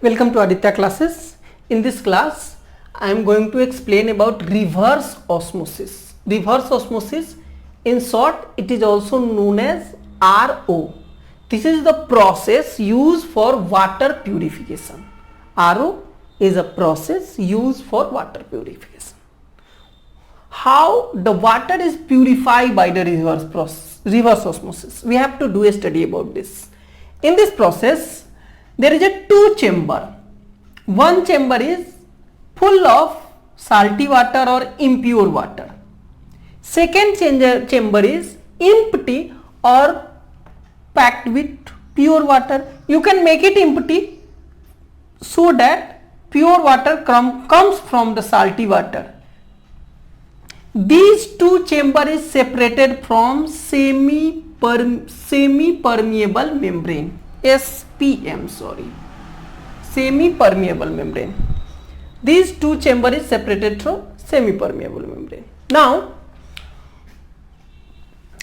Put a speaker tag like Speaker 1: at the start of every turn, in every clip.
Speaker 1: Welcome to Aditya classes. In this class, I am going to explain about reverse osmosis. Reverse osmosis, in short, it is also known as RO. This is the process used for water purification. RO is a process used for water purification. How the water is purified by the reverse osmosis? We have to do a study about this. In this process, there is a two chamber. One chamber is full of salty water or impure water. Second chamber is empty or packed with pure water. You can make it empty so that pure water comes from the salty water. These two chamber is separated from semi-permeable membrane. SPM, semi-permeable membrane. These two chamber is separated from semi-permeable membrane. Now,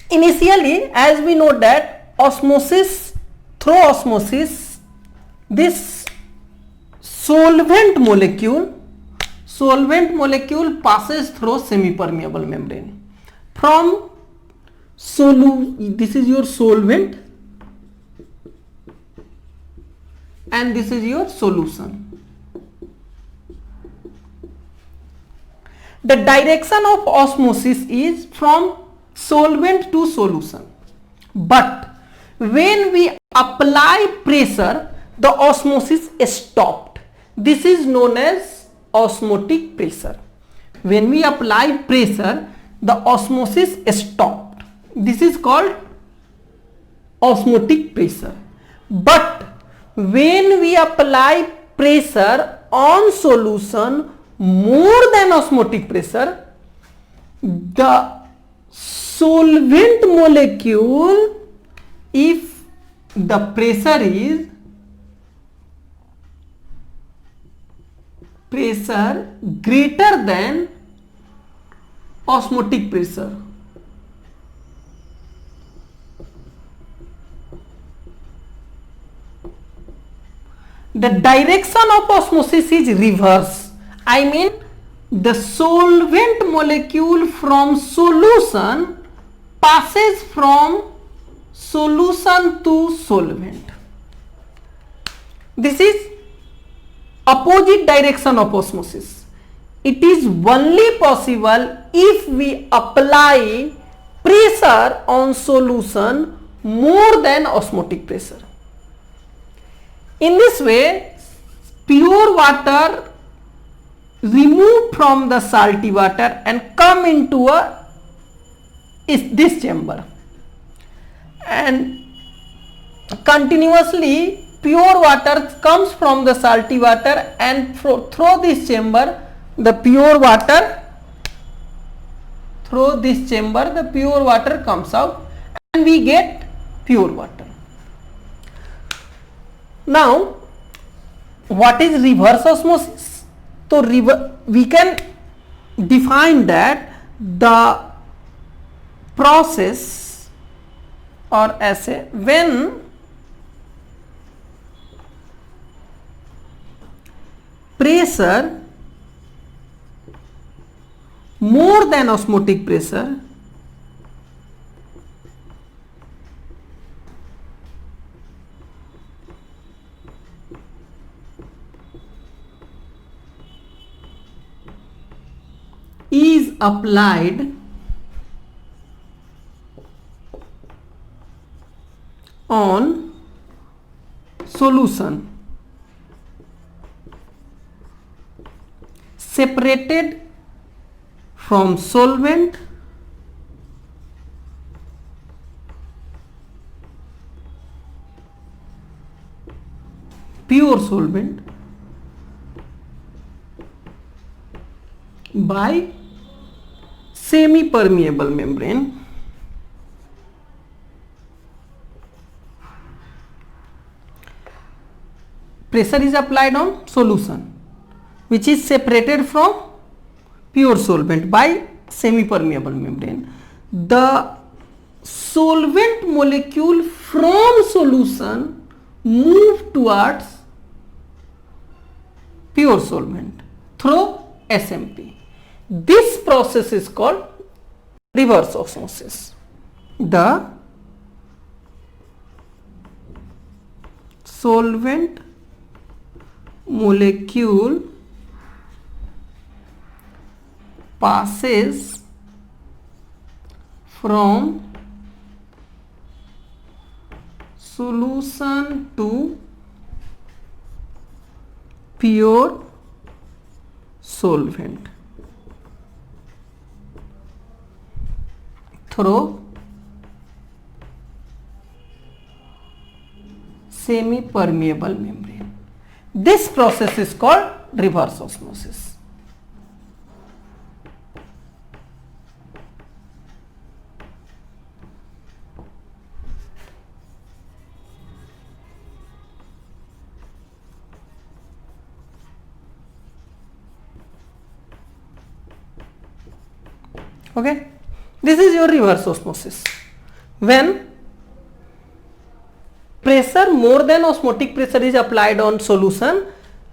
Speaker 1: initially, as we know that through osmosis, this solvent molecule passes through semi-permeable membrane. This is your solvent and this is your solution. The direction of osmosis is from solvent to solution, but when we apply pressure, the osmosis is stopped. This is known as osmotic pressure. When we apply pressure, the osmosis is stopped. This is called osmotic pressure. But when we apply pressure on solution more than osmotic pressure, the solvent molecule, if the pressure is greater than osmotic pressure, the direction of osmosis is reverse. I mean, the solvent molecule from solution passes from solution to solvent. This is opposite direction of osmosis. It is only possible if we apply pressure on solution more than osmotic pressure. In this way, pure water remove from the salty water and come into this chamber, and continuously pure water comes from the salty water, and through this chamber the pure water comes out and we get pure water. Now, what is reverse osmosis? So we can define that the process or assay when pressure more than osmotic pressure is applied on solution separated from solvent pure solvent by semi-permeable membrane, pressure is applied on solution which is separated from pure solvent by semi-permeable membrane. The solvent molecule from solution move towards pure solvent through SMP. This process is called reverse osmosis. The solvent molecule passes from solution to pure solvent through semi-permeable membrane. This process is called reverse osmosis. Okay, this is your reverse osmosis. When pressure more than osmotic pressure is applied on solution,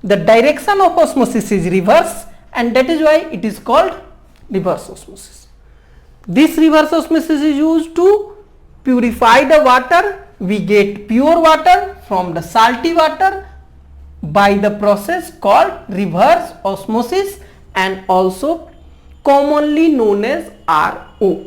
Speaker 1: the direction of osmosis is reverse, and that is why it is called reverse osmosis. This reverse osmosis is used to purify the water. We get pure water from the salty water by the process called reverse osmosis, and also commonly known as RO.